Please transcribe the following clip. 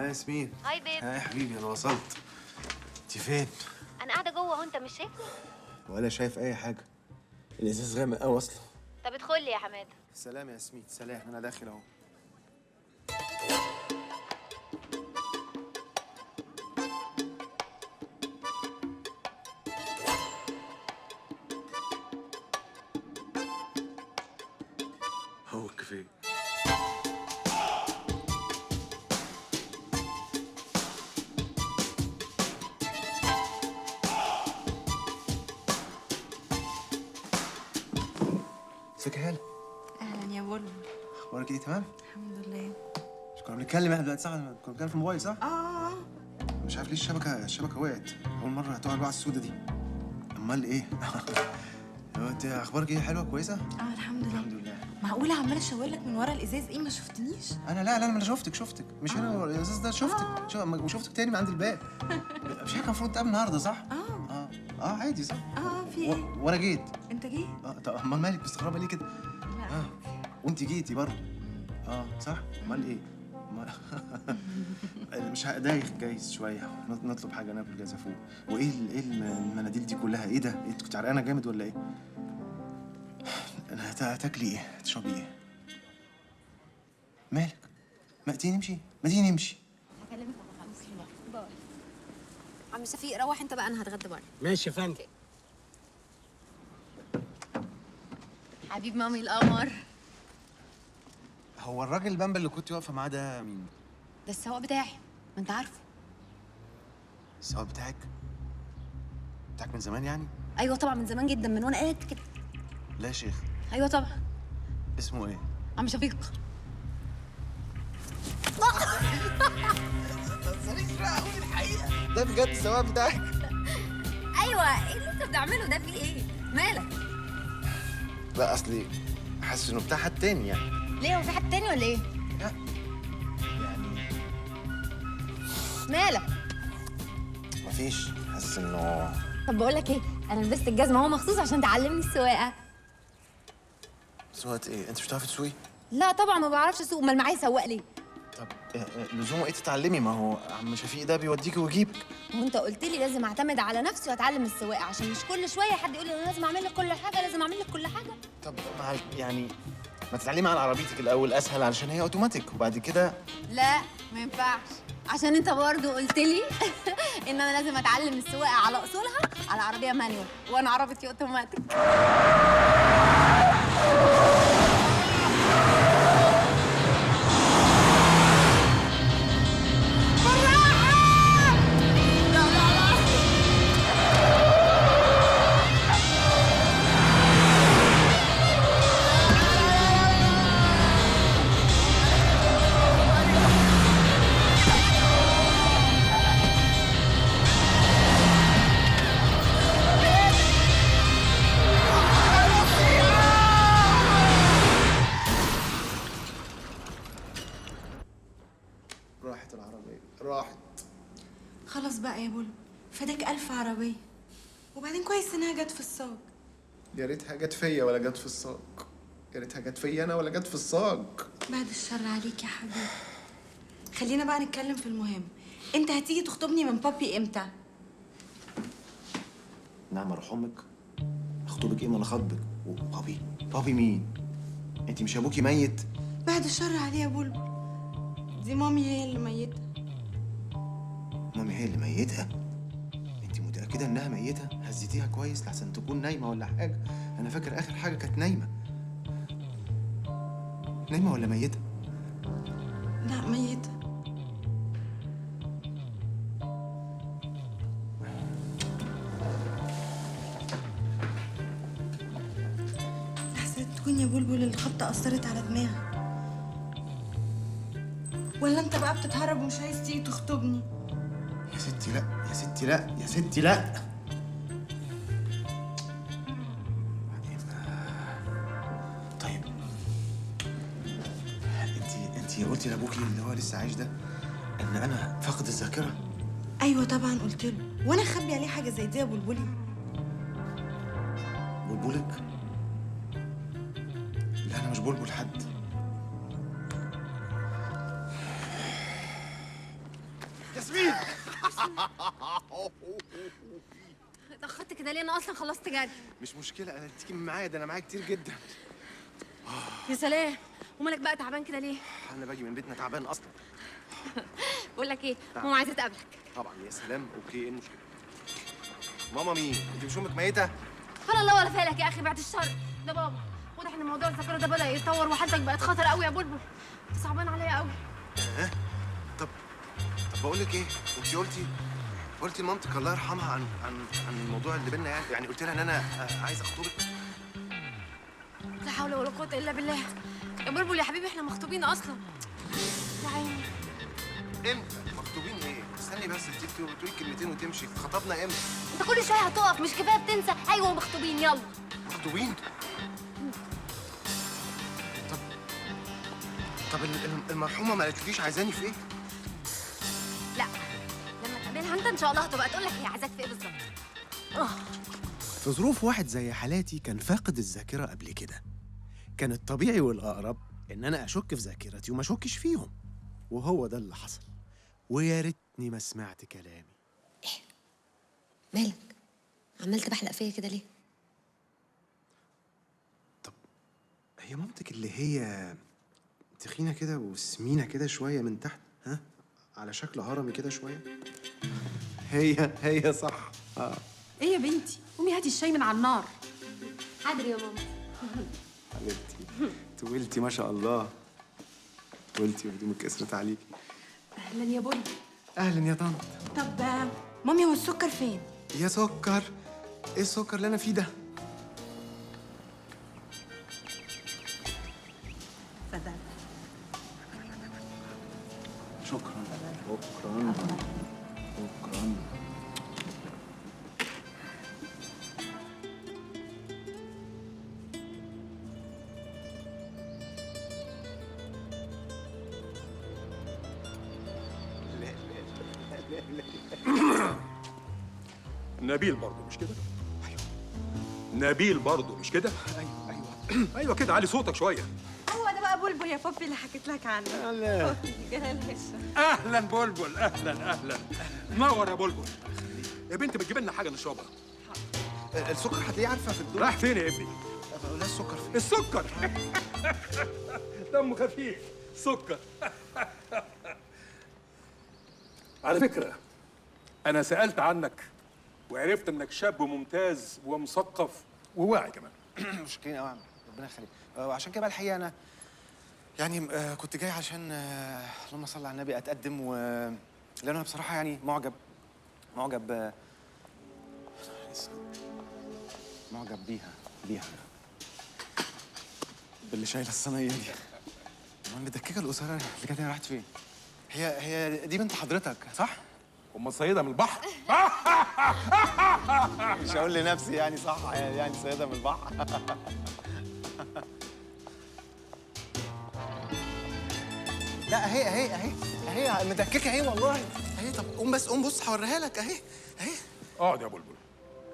ياسمين. هاي بيب. يا حبيبي انا وصلت. انت فين؟ انا قاعده جوه اهو، انت مش شايفني؟ ولا شايف اي حاجه. الازاز غامق قوي اصلا. طب ادخل لي يا حماده. سلام يا ياسمين، سلام، انا داخل اهو. هو الكافيه. ازيك يا هاله؟ اهلا يا بولو. اخبارك ايه؟ تمام؟ الحمد لله. مش كنا بنتكلم احنا دلوقتي؟ صح، كنا بنتكلم في الموبايل صح؟ اه مش عارف ليه الشبكه وقعت. اول مره تقع الوقعه السوداء دي. امال ايه؟ انت اخبارك ايه؟ حلوه كويسه؟ الحمد لله. الحمد لله. معقوله عماله اشاور لك من ورا الازاز؟ ايه ما شفتنيش؟ لا انا شفتك مش هنا الازاز ده. شفتك وشفتك تاني من عند الباب. مش احنا المفروض نتقابل النهارده صح؟ عادي صح؟ في ايه؟ وانا جيت. انت جيت؟ طب امال مالك مستغربه ليه كده؟ لا وانت جيتي برضه. صح؟ امال ايه؟ مش دايخ جايز شويه، نطلب حاجه ناكل جايزه فوق. وايه المناديل دي كلها؟ ايه ده؟ انت كنت عرقانه جامد ولا ايه؟ انا هتاكلي ايه؟ تشربي ايه؟ مالك؟ ما تيجي نمشي؟ هكلمك لما اخلص. باي. عم شفيق روح انت بقى، انا هتغدى بره. ماشي يا فندم. حبيب مامي القمر. هو الراجل البامبا اللي كنت واقفه معاه ده مين؟ ده السواق بتاعي، ما انت عارفه. السواق بتاعك من زمان يعني؟ ايوه طبعا من زمان جدا، من وانا قاعد كده. لا يا شيخ. ايوه طبعا. اسمه ايه؟ عم شفيق. ده بجد السواق بتاعك؟ ايوه، ايه اللي انت بتعمله ده؟ في ايه؟ مالك؟ لا اصلي حاسس انه بتاع حد تاني يعني. ليه، هو في حد تاني ولا ايه؟ لا يعني مالك؟ مفيش، حاسس انه. طب بقول لك ايه، انا لبست الجزمه اهو مخصوص عشان تعلمني السواقه. سواقة ايه؟ انت مش بتعرفي تسوقي؟ لا طبعا ما بعرفش اسوق، امال معايا سواق ليه؟ طب لزومه ايه تتعلمي؟ ما هو عم شفيق ده بيوديكي ويجيبك. وانت قلت لي لازم اعتمد على نفسي واتعلم السواقه، عشان مش كل شويه حد يقول لي انا لازم اعمل لك كل حاجه، لازم اعمل لك كل حاجه. طب يعني ما تتعلمي على عربيتك الاول اسهل، علشان هي اوتوماتيك، وبعد كده. لا ما ينفعش، عشان انت برضو قلت لي ان انا لازم اتعلم السواقه على اصولها على عربيه مانيوال، وانا عربيتي اوتوماتيك. راحت العربية، راحت. خلاص بقى يا بولو، فداك 1000 عربيه. وبعدين كويس انها جت في الساق. يا ريتها جت فيا ولا جت في الساق. يا ريتها جت فيا انا ولا جت في الساق. بعد الشر عليك يا حبيبي. خلينا بقى نتكلم في المهم. انت هتيجي تخطبني من بابي امتى؟ نعم اروح امك. اخطبك ايه؟ ما انا خاطبك. بابي مين؟ انت مش ابوكي ميت؟ بعد الشر عليه يا بولو، دي مامي هي اللي ميتة. مامي هي اللي ميتها؟ انت متاكده انها ميته؟ هزيتيها كويس لحسن تكون نايمه ولا حاجه. انا فاكر اخر حاجه كانت نايمه ولا ميته؟ لا ميتة. أحسن تكون يا بلبل الخبطة أثرت على دماغك، ولا أنت بقى بتتهرب ومش عايز تيجي تخطبني؟ يا ستي لا، يا ستي لا، يا ستي لا. طيب انت قلتي لابوكي اللي هو لسه عايش ده ان انا فاقد الذاكره؟ أيوة طبعا قلت له، وأنا أخبي عليه حاجة زي دي يا بلبلي؟ بلبلك؟ لا انا مش بلبل حد. ياسمين اتاخرت كده ليه؟ انا اصلا خلصت جري. مش مشكله، انا تيجي معايا، ده انا معايا كتير جدا. يا سلام، ومالك بقى تعبان كده ليه؟ انا باجي من بيتنا تعبان اصلا. بقول لك ايه، نعم. ماما عايزه تقابلك. طبعا. يا سلام، اوكي، ايه المشكله؟ ماما مين؟ انت مش امك ميته؟ فلا الله ولا فالك يا اخي، بعد الشر. ده بابا، واضح ان موضوع الذاكره ده بدا يتطور وحالتك بقت خطر قوي يا بلبل. انت صعبان عليا قوي. طب بقول لك ايه، انت قلتي لمامتك الله يرحمها عن الموضوع اللي بينا، يعني قلت لها ان انا عايز اخطبك. لا حول ولا قوه الا بالله. يا بلبل يا حبيبي احنا مخطوبين اصلا. يا عيني. امتى؟ مخطوبين ايه؟ استني بس، انت بتقولي كلمتين وتمشي. خطبنا امتى؟ انت كل شويه هتقف، مش كفايه بتنسى؟ ايوه مخطوبين، يلا. مخطوبين؟ طب المرحومه ما قالتليش عايزاني في ايه؟ لا، لما تقابلها انت ان شاء الله هتبقى تقول لك هي عايزاك في ايه بالظبط. في ظروف واحد زي حالاتي كان فاقد الذاكرة قبل كده، كان الطبيعي والأقرب إن أنا أشك في ذاكرتي وما أشكش فيهم، وهو ده اللي حصل. ويا ريتني ما سمعت كلامي. مالك؟ عمال تبحلق فيا كده ليه؟ طب هي مامتك اللي هي تخينة كده وسمينة كده شوية من تحت، ها؟ على شكل هرمي كده شوية؟ هي صح. ايه يا بنتي؟ قومي هاتي الشاي من على النار. حاضر يا ماما. حبيبتي طولتي ما شاء الله، طولتي وهدومك كسرت عليكي. اهلا يا بني. أهلا يا طنط. طب مامي هو السكر فين؟ يا سكر، ايه السكر اللي انا فيه ده؟ اتفضل. شكرا. نبيل برضه مش كده؟ ايوه نبيل برضه مش كده؟ ايوه ايوه كده، علي صوتك شويه. هو ده بقى بلبل يا بابي اللي حكيت لك عنه. لا جلال هشام. اهلا بلبل، اهلا نور يا بلبل. يا بنت بتجيب لنا حاجه نشربها. السكر هتلاقيه عارفه في الدور. رايح فين يا ابني؟ لا السكر فين؟ السكر دمه خفيف، سكر. على فكره انا سالت عنك وعرفت انك شاب ممتاز ومثقف وواعي كمان. مشكلين قوي يا عم، ربنا يخليك. وعشان كده بقى الحقيقه انا يعني كنت جاي عشان اللهم صل على النبي اتقدم، لان انا بصراحه يعني معجب بيها باللي شايله الصينيه دي. امال مدككه القصيره اللي كانت راحت فين؟ هي دي بنت حضرتك صح؟ ام سيده من البحر. مش هقول لنفسي يعني صح، يعني سيده من البحر. لا اهي مدككه اهي والله اهي. طب قوم بص هوريها لك اهي. اقعد يا بلبل.